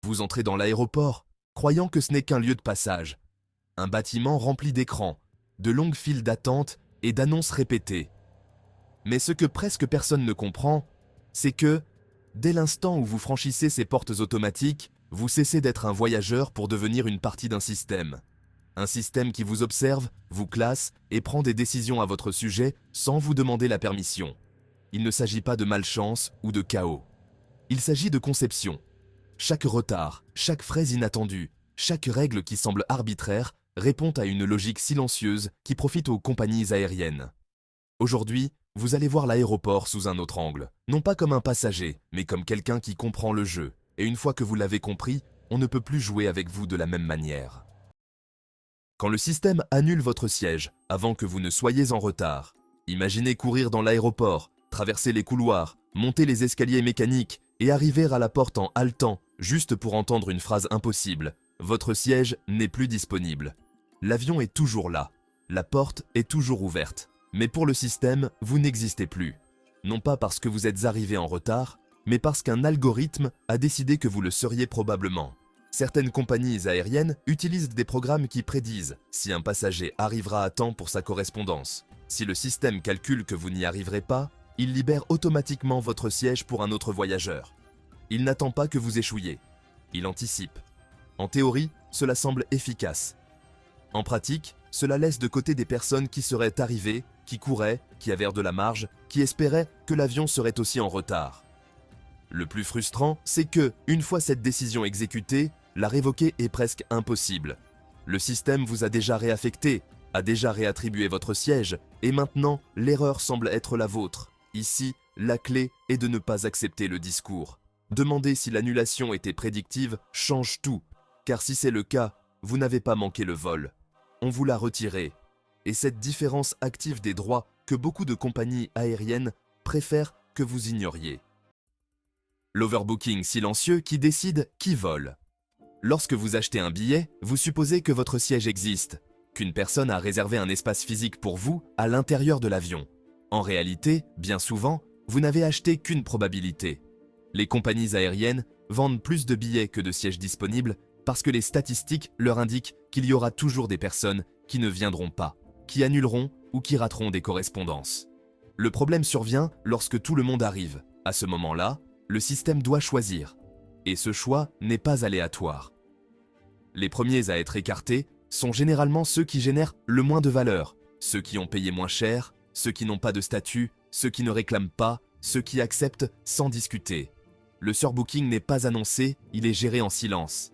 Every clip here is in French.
Vous entrez dans l'aéroport, croyant que ce n'est qu'un lieu de passage. Un bâtiment rempli d'écrans, de longues files d'attente et d'annonces répétées. Mais ce que presque personne ne comprend, c'est que, dès l'instant où vous franchissez ces portes automatiques, vous cessez d'être un voyageur pour devenir une partie d'un système. Un système qui vous observe, vous classe et prend des décisions à votre sujet sans vous demander la permission. Il ne s'agit pas de malchance ou de chaos. Il s'agit de conception. Chaque retard, chaque fraise inattendue, chaque règle qui semble arbitraire répond à une logique silencieuse qui profite aux compagnies aériennes. Aujourd'hui, vous allez voir l'aéroport sous un autre angle, non pas comme un passager, mais comme quelqu'un qui comprend le jeu. Et une fois que vous l'avez compris, on ne peut plus jouer avec vous de la même manière. Quand le système annule votre siège avant que vous ne soyez en retard, imaginez courir dans l'aéroport, traverser les couloirs, monter les escaliers mécaniques et arriver à la porte en haletant, juste pour entendre une phrase impossible. Votre siège n'est plus disponible. L'avion est toujours là. La porte est toujours ouverte. Mais pour le système, vous n'existez plus. Non pas parce que vous êtes arrivé en retard, mais parce qu'un algorithme a décidé que vous le seriez probablement. Certaines compagnies aériennes utilisent des programmes qui prédisent si un passager arrivera à temps pour sa correspondance. Si le système calcule que vous n'y arriverez pas, il libère automatiquement votre siège pour un autre voyageur. Il n'attend pas que vous échouiez. Il anticipe. En théorie, cela semble efficace. En pratique, cela laisse de côté des personnes qui seraient arrivées, qui couraient, qui avaient de la marge, qui espéraient que l'avion serait aussi en retard. Le plus frustrant, c'est que, une fois cette décision exécutée, la révoquer est presque impossible. Le système vous a déjà réaffecté, a déjà réattribué votre siège, et maintenant, l'erreur semble être la vôtre. Ici, la clé est de ne pas accepter le discours. Demander si l'annulation était prédictive change tout, car si c'est le cas, vous n'avez pas manqué le vol. On vous l'a retiré. Et cette différence active des droits que beaucoup de compagnies aériennes préfèrent que vous ignoriez. L'overbooking silencieux qui décide qui vole. Lorsque vous achetez un billet, vous supposez que votre siège existe, qu'une personne a réservé un espace physique pour vous à l'intérieur de l'avion. En réalité, bien souvent, vous n'avez acheté qu'une probabilité. Les compagnies aériennes vendent plus de billets que de sièges disponibles parce que les statistiques leur indiquent qu'il y aura toujours des personnes qui ne viendront pas, qui annuleront ou qui rateront des correspondances. Le problème survient lorsque tout le monde arrive. À ce moment-là, le système doit choisir. Et ce choix n'est pas aléatoire. Les premiers à être écartés sont généralement ceux qui génèrent le moins de valeur, ceux qui ont payé moins cher, ceux qui n'ont pas de statut, ceux qui ne réclament pas, ceux qui acceptent sans discuter. Le surbooking n'est pas annoncé, il est géré en silence.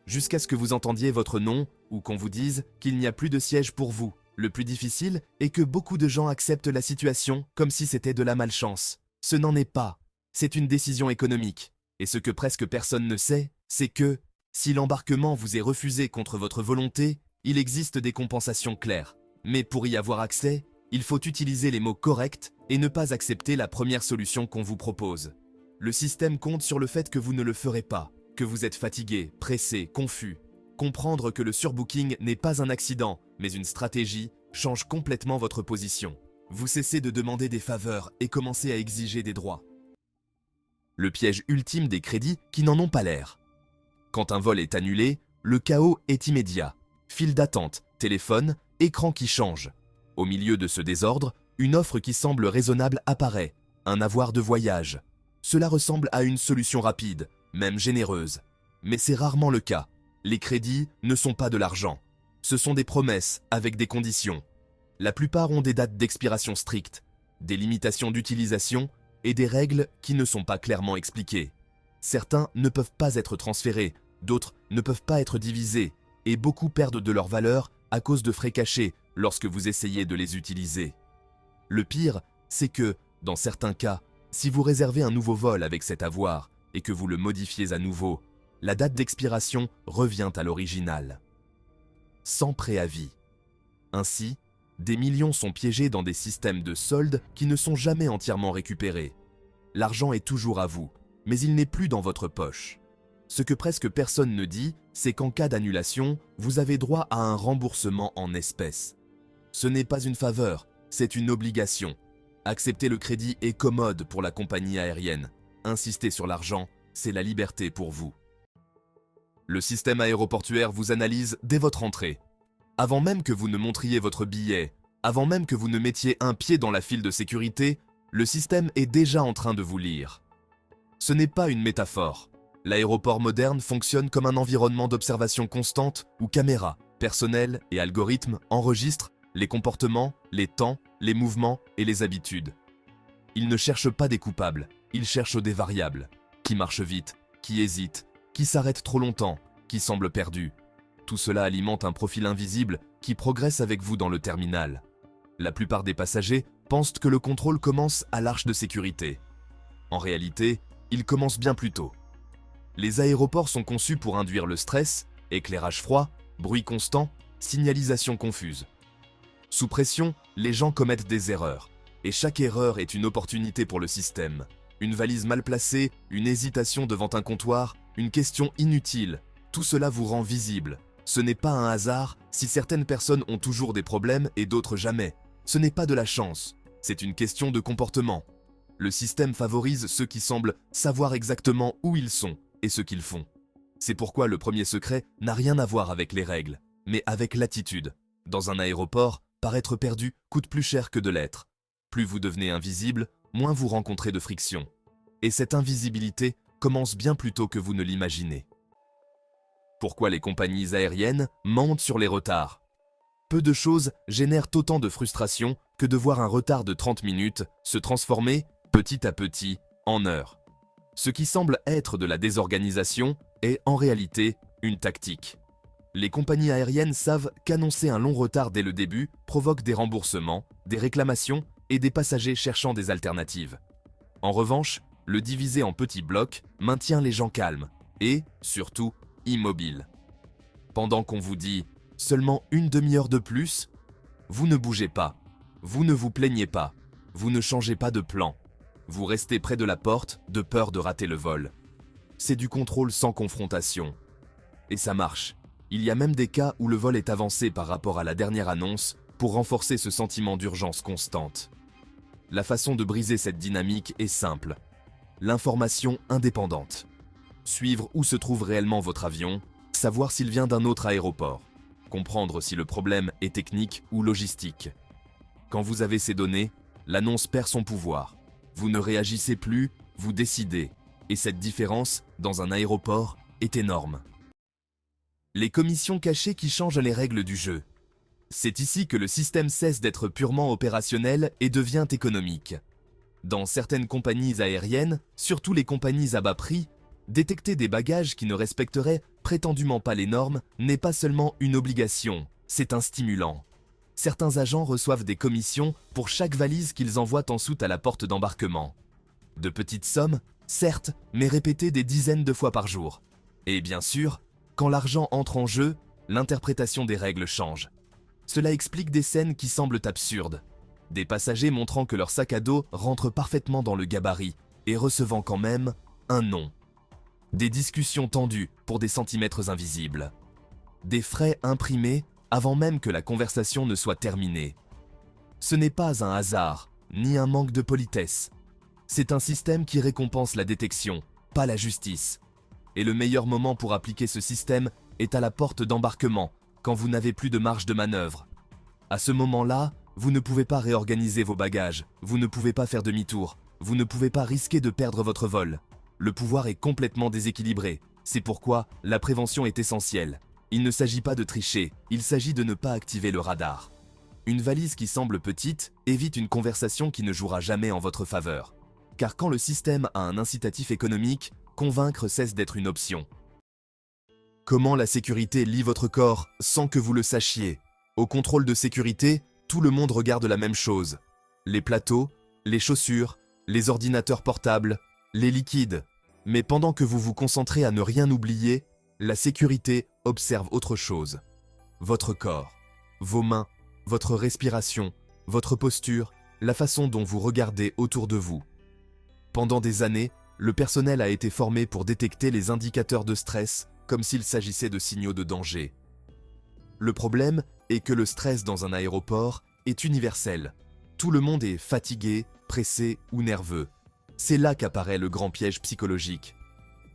Jusqu'à ce que vous entendiez votre nom ou qu'on vous dise qu'il n'y a plus de siège pour vous. Le plus difficile est que beaucoup de gens acceptent la situation comme si c'était de la malchance. Ce n'en est pas. C'est une décision économique. Et ce que presque personne ne sait, c'est que, si l'embarquement vous est refusé contre votre volonté, il existe des compensations claires. Mais pour y avoir accès, il faut utiliser les mots corrects et ne pas accepter la première solution qu'on vous propose. Le système compte sur le fait que vous ne le ferez pas, que vous êtes fatigué, pressé, confus. Comprendre que le surbooking n'est pas un accident, mais une stratégie, change complètement votre position. Vous cessez de demander des faveurs et commencez à exiger des droits. Le piège ultime des crédits qui n'en ont pas l'air. Quand un vol est annulé, le chaos est immédiat. File d'attente, téléphone, écran qui change. Au milieu de ce désordre, une offre qui semble raisonnable apparaît, un avoir de voyage. Cela ressemble à une solution rapide, même généreuse. Mais c'est rarement le cas. Les crédits ne sont pas de l'argent. Ce sont des promesses avec des conditions. La plupart ont des dates d'expiration strictes, des limitations d'utilisation et des règles qui ne sont pas clairement expliquées. Certains ne peuvent pas être transférés, d'autres ne peuvent pas être divisés, et beaucoup perdent de leur valeur à cause de frais cachés lorsque vous essayez de les utiliser. Le pire, c'est que, dans certains cas, si vous réservez un nouveau vol avec cet avoir et que vous le modifiez à nouveau, la date d'expiration revient à l'original. Sans préavis. Ainsi, des millions sont piégés dans des systèmes de soldes qui ne sont jamais entièrement récupérés. L'argent est toujours à vous, mais il n'est plus dans votre poche. Ce que presque personne ne dit, c'est qu'en cas d'annulation, vous avez droit à un remboursement en espèces. Ce n'est pas une faveur, c'est une obligation. Accepter le crédit est commode pour la compagnie aérienne. Insister sur l'argent, c'est la liberté pour vous. Le système aéroportuaire vous analyse dès votre entrée. Avant même que vous ne montriez votre billet, avant même que vous ne mettiez un pied dans la file de sécurité, le système est déjà en train de vous lire. Ce n'est pas une métaphore. L'aéroport moderne fonctionne comme un environnement d'observation constante où caméras, personnel et algorithmes enregistrent les comportements, les temps, les mouvements et les habitudes. Il ne cherche pas des coupables, il cherche des variables. Qui marche vite, qui hésite, qui s'arrête trop longtemps, qui semble perdu. Tout cela alimente un profil invisible qui progresse avec vous dans le terminal. La plupart des passagers pensent que le contrôle commence à l'arche de sécurité. En réalité, il commence bien plus tôt. Les aéroports sont conçus pour induire le stress, éclairage froid, bruit constant, signalisation confuse. Sous pression, les gens commettent des erreurs. Et chaque erreur est une opportunité pour le système. Une valise mal placée, une hésitation devant un comptoir, une question inutile, tout cela vous rend visible. Ce n'est pas un hasard si certaines personnes ont toujours des problèmes et d'autres jamais. Ce n'est pas de la chance, c'est une question de comportement. Le système favorise ceux qui semblent savoir exactement où ils sont et ce qu'ils font. C'est pourquoi le premier secret n'a rien à voir avec les règles, mais avec l'attitude. Dans un aéroport, paraître perdu coûte plus cher que de l'être. Plus vous devenez invisible, moins vous rencontrez de friction. Et cette invisibilité commence bien plus tôt que vous ne l'imaginez. Pourquoi les compagnies aériennes mentent sur les retards? Peu de choses génèrent autant de frustration que de voir un retard de 30 minutes se transformer, petit à petit, en heures. Ce qui semble être de la désorganisation est en réalité une tactique. Les compagnies aériennes savent qu'annoncer un long retard dès le début provoque des remboursements, des réclamations et des passagers cherchant des alternatives. En revanche, le diviser en petits blocs maintient les gens calmes et, surtout, immobiles. Pendant qu'on vous dit « seulement une demi-heure de plus », vous ne bougez pas, vous ne vous plaignez pas, vous ne changez pas de plan. Vous restez près de la porte de peur de rater le vol. C'est du contrôle sans confrontation. Et ça marche. Il y a même des cas où le vol est avancé par rapport à la dernière annonce pour renforcer ce sentiment d'urgence constante. La façon de briser cette dynamique est simple. L'information indépendante. Suivre où se trouve réellement votre avion, savoir s'il vient d'un autre aéroport, comprendre si le problème est technique ou logistique. Quand vous avez ces données, l'annonce perd son pouvoir. Vous ne réagissez plus, vous décidez. Et cette différence, dans un aéroport, est énorme. Les commissions cachées qui changent les règles du jeu. C'est ici que le système cesse d'être purement opérationnel et devient économique. Dans certaines compagnies aériennes, surtout les compagnies à bas prix, détecter des bagages qui ne respecteraient prétendument pas les normes n'est pas seulement une obligation, c'est un stimulant. Certains agents reçoivent des commissions pour chaque valise qu'ils envoient en soute à la porte d'embarquement. De petites sommes, certes, mais répétées des dizaines de fois par jour. Et bien sûr, quand l'argent entre en jeu, l'interprétation des règles change. Cela explique des scènes qui semblent absurdes. Des passagers montrant que leur sac à dos rentre parfaitement dans le gabarit et recevant quand même un non. Des discussions tendues pour des centimètres invisibles. Des frais imprimés avant même que la conversation ne soit terminée. Ce n'est pas un hasard, ni un manque de politesse. C'est un système qui récompense la détection, pas la justice. Et le meilleur moment pour appliquer ce système est à la porte d'embarquement, quand vous n'avez plus de marge de manœuvre. À ce moment-là, vous ne pouvez pas réorganiser vos bagages, vous ne pouvez pas faire demi-tour, vous ne pouvez pas risquer de perdre votre vol. Le pouvoir est complètement déséquilibré, c'est pourquoi la prévention est essentielle. Il ne s'agit pas de tricher, il s'agit de ne pas activer le radar. Une valise qui semble petite évite une conversation qui ne jouera jamais en votre faveur. Car quand le système a un incitatif économique, convaincre cesse d'être une option. Comment la sécurité lie votre corps sans que vous le sachiez? Au contrôle de sécurité, tout le monde regarde la même chose. Les plateaux, les chaussures, les ordinateurs portables, les liquides. Mais pendant que vous vous concentrez à ne rien oublier, la sécurité observe autre chose. Votre corps, vos mains, votre respiration, votre posture, la façon dont vous regardez autour de vous. Pendant des années, le personnel a été formé pour détecter les indicateurs de stress comme s'il s'agissait de signaux de danger. Le problème est que le stress dans un aéroport est universel. Tout le monde est fatigué, pressé ou nerveux. C'est là qu'apparaît le grand piège psychologique.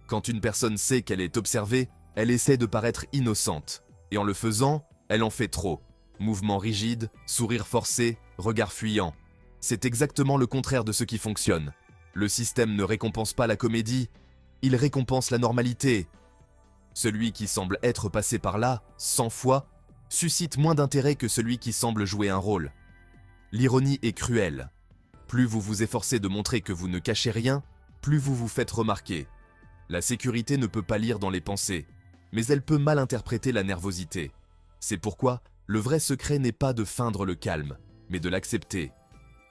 Quand une personne sait qu'elle est observée, Elle essaie de paraître innocente, et en le faisant, elle en fait trop. Mouvements rigides, sourires forcés, regards fuyants. C'est exactement le contraire de ce qui fonctionne. Le système ne récompense pas la comédie, il récompense la normalité. Celui qui semble être passé par là 100 fois suscite moins d'intérêt que celui qui semble jouer un rôle. L'ironie est cruelle. Plus vous vous efforcez de montrer que vous ne cachez rien, plus vous vous faites remarquer. La sécurité ne peut pas lire dans les pensées, mais elle peut mal interpréter la nervosité. C'est pourquoi le vrai secret n'est pas de feindre le calme, mais de l'accepter.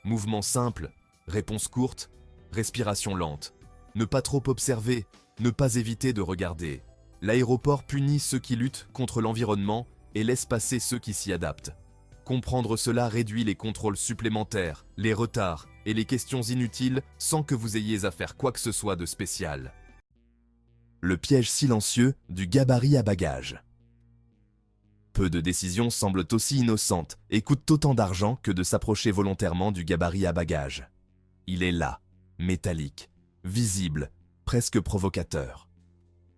Mouvement simple, réponse courte, respiration lente. Ne pas trop observer, ne pas éviter de regarder. L'aéroport punit ceux qui luttent contre l'environnement et laisse passer ceux qui s'y adaptent. Comprendre cela réduit les contrôles supplémentaires, les retards et les questions inutiles sans que vous ayez à faire quoi que ce soit de spécial. Le piège silencieux du gabarit à bagages. Peu de décisions semblent aussi innocentes et coûtent autant d'argent que de s'approcher volontairement du gabarit à bagages. Il est là, métallique, visible, presque provocateur.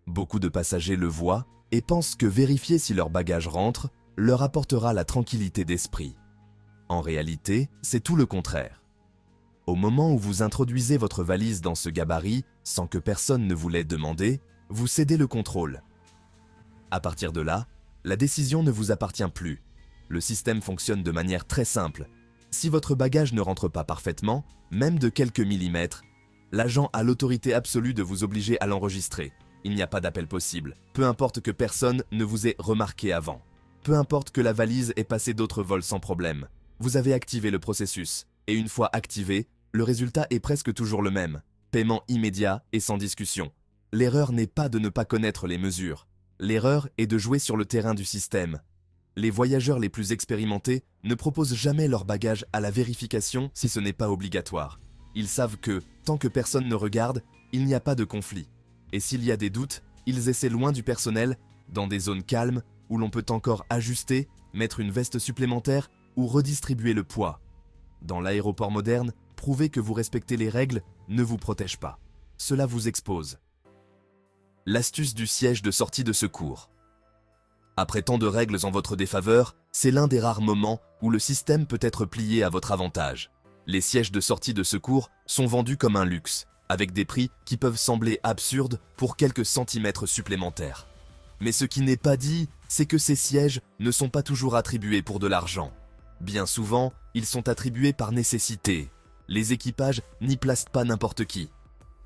Beaucoup de passagers le voient et pensent que vérifier si leur bagage rentre leur apportera la tranquillité d'esprit. En réalité, c'est tout le contraire. Au moment où vous introduisez votre valise dans ce gabarit, sans que personne ne vous l'ait demandé, vous cédez le contrôle. À partir de là, la décision ne vous appartient plus. Le système fonctionne de manière très simple. Si votre bagage ne rentre pas parfaitement, même de quelques millimètres, l'agent a l'autorité absolue de vous obliger à l'enregistrer. Il n'y a pas d'appel possible, peu importe que personne ne vous ait remarqué avant. Peu importe que la valise ait passé d'autres vols sans problème. Vous avez activé le processus, et une fois activé, le résultat est presque toujours le même. Paiement immédiat et sans discussion. L'erreur n'est pas de ne pas connaître les mesures. L'erreur est de jouer sur le terrain du système. Les voyageurs les plus expérimentés ne proposent jamais leur bagage à la vérification si ce n'est pas obligatoire. Ils savent que, tant que personne ne regarde, il n'y a pas de conflit. Et s'il y a des doutes, ils essaient loin du personnel, dans des zones calmes, où l'on peut encore ajuster, mettre une veste supplémentaire ou redistribuer le poids. Dans l'aéroport moderne, prouver que vous respectez les règles ne vous protège pas. Cela vous expose. L'astuce du siège de sortie de secours. Après tant de règles en votre défaveur, c'est l'un des rares moments où le système peut être plié à votre avantage. Les sièges de sortie de secours sont vendus comme un luxe, avec des prix qui peuvent sembler absurdes pour quelques centimètres supplémentaires. Mais ce qui n'est pas dit, c'est que ces sièges ne sont pas toujours attribués pour de l'argent. Bien souvent, ils sont attribués par nécessité. Les équipages n'y placent pas n'importe qui.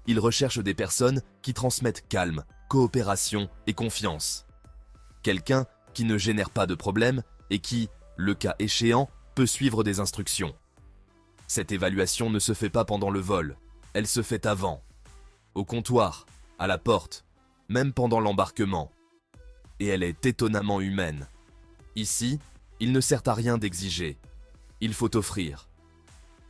Ils recherchent des personnes qui transmettent calme, coopération et confiance. Quelqu'un qui ne génère pas de problème et qui, le cas échéant, peut suivre des instructions. Cette évaluation ne se fait pas pendant le vol, elle se fait avant. Au comptoir, à la porte, même pendant l'embarquement. Et elle est étonnamment humaine. Ici, il ne sert à rien d'exiger. Il faut offrir.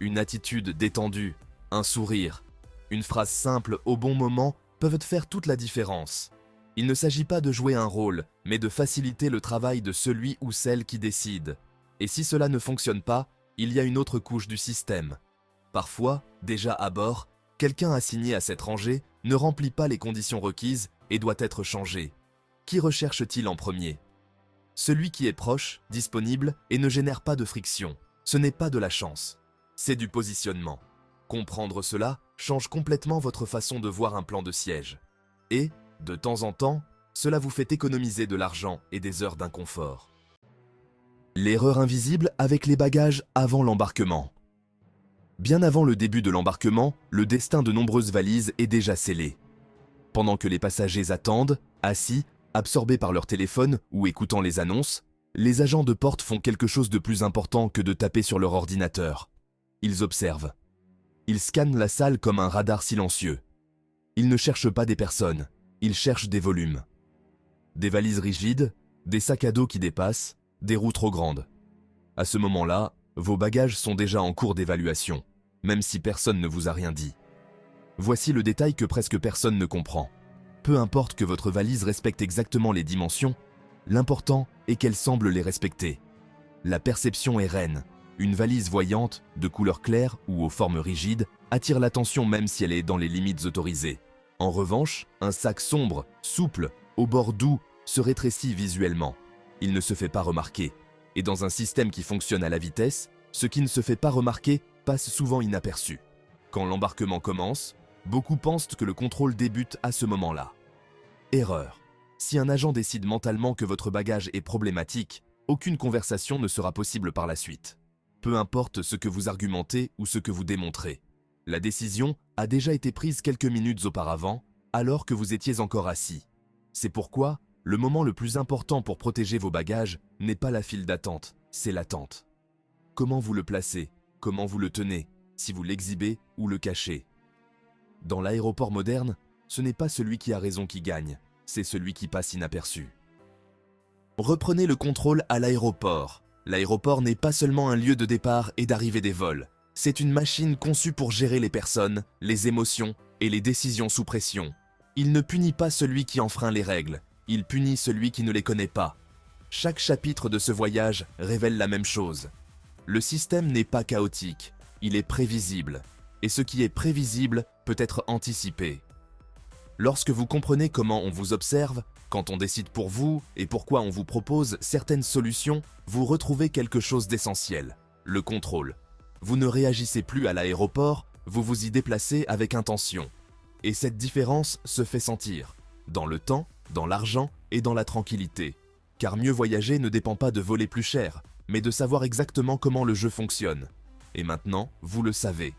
Une attitude détendue, un sourire, une phrase simple au bon moment peuvent faire toute la différence. Il ne s'agit pas de jouer un rôle, mais de faciliter le travail de celui ou celle qui décide. Et si cela ne fonctionne pas, il y a une autre couche du système. Parfois, déjà à bord, quelqu'un assigné à cette rangée ne remplit pas les conditions requises et doit être changé. Qui recherche-t-il en premier? Celui qui est proche, disponible et ne génère pas de friction. Ce n'est pas de la chance, c'est du positionnement. Comprendre cela change complètement votre façon de voir un plan de siège. Et, de temps en temps, cela vous fait économiser de l'argent et des heures d'inconfort. L'erreur invisible avec les bagages avant l'embarquement. Bien avant le début de l'embarquement, le destin de nombreuses valises est déjà scellé. Pendant que les passagers attendent, assis, absorbés par leur téléphone ou écoutant les annonces, les agents de porte font quelque chose de plus important que de taper sur leur ordinateur. Ils observent. Ils scannent la salle comme un radar silencieux. Ils ne cherchent pas des personnes, ils cherchent des volumes. Des valises rigides, des sacs à dos qui dépassent, des roues trop grandes. À ce moment-là, vos bagages sont déjà en cours d'évaluation, même si personne ne vous a rien dit. Voici le détail que presque personne ne comprend. Peu importe que votre valise respecte exactement les dimensions, l'important est qu'elle semble les respecter. La perception est reine. Une valise voyante, de couleur claire ou aux formes rigides, attire l'attention même si elle est dans les limites autorisées. En revanche, un sac sombre, souple, au bord doux, se rétrécit visuellement. Il ne se fait pas remarquer. Et dans un système qui fonctionne à la vitesse, ce qui ne se fait pas remarquer passe souvent inaperçu. Quand l'embarquement commence, beaucoup pensent que le contrôle débute à ce moment-là. Erreur. Si un agent décide mentalement que votre bagage est problématique, aucune conversation ne sera possible par la suite. Peu importe ce que vous argumentez ou ce que vous démontrez. La décision a déjà été prise quelques minutes auparavant, alors que vous étiez encore assis. C'est pourquoi, le moment le plus important pour protéger vos bagages n'est pas la file d'attente, c'est l'attente. Comment vous le placez, comment vous le tenez, si vous l'exhibez ou le cachez. Dans l'aéroport moderne, ce n'est pas celui qui a raison qui gagne, c'est celui qui passe inaperçu. Reprenez le contrôle à l'aéroport. L'aéroport n'est pas seulement un lieu de départ et d'arrivée des vols. C'est une machine conçue pour gérer les personnes, les émotions et les décisions sous pression. Il ne punit pas celui qui enfreint les règles, il punit celui qui ne les connaît pas. Chaque chapitre de ce voyage révèle la même chose. Le système n'est pas chaotique, il est prévisible. Et ce qui est prévisible peut être anticipé. Lorsque vous comprenez comment on vous observe, quand on décide pour vous et pourquoi on vous propose certaines solutions, vous retrouvez quelque chose d'essentiel, le contrôle. Vous ne réagissez plus à l'aéroport, vous vous y déplacez avec intention. Et cette différence se fait sentir, dans le temps, dans l'argent et dans la tranquillité. Car mieux voyager ne dépend pas de voler plus cher, mais de savoir exactement comment le jeu fonctionne. Et maintenant, vous le savez.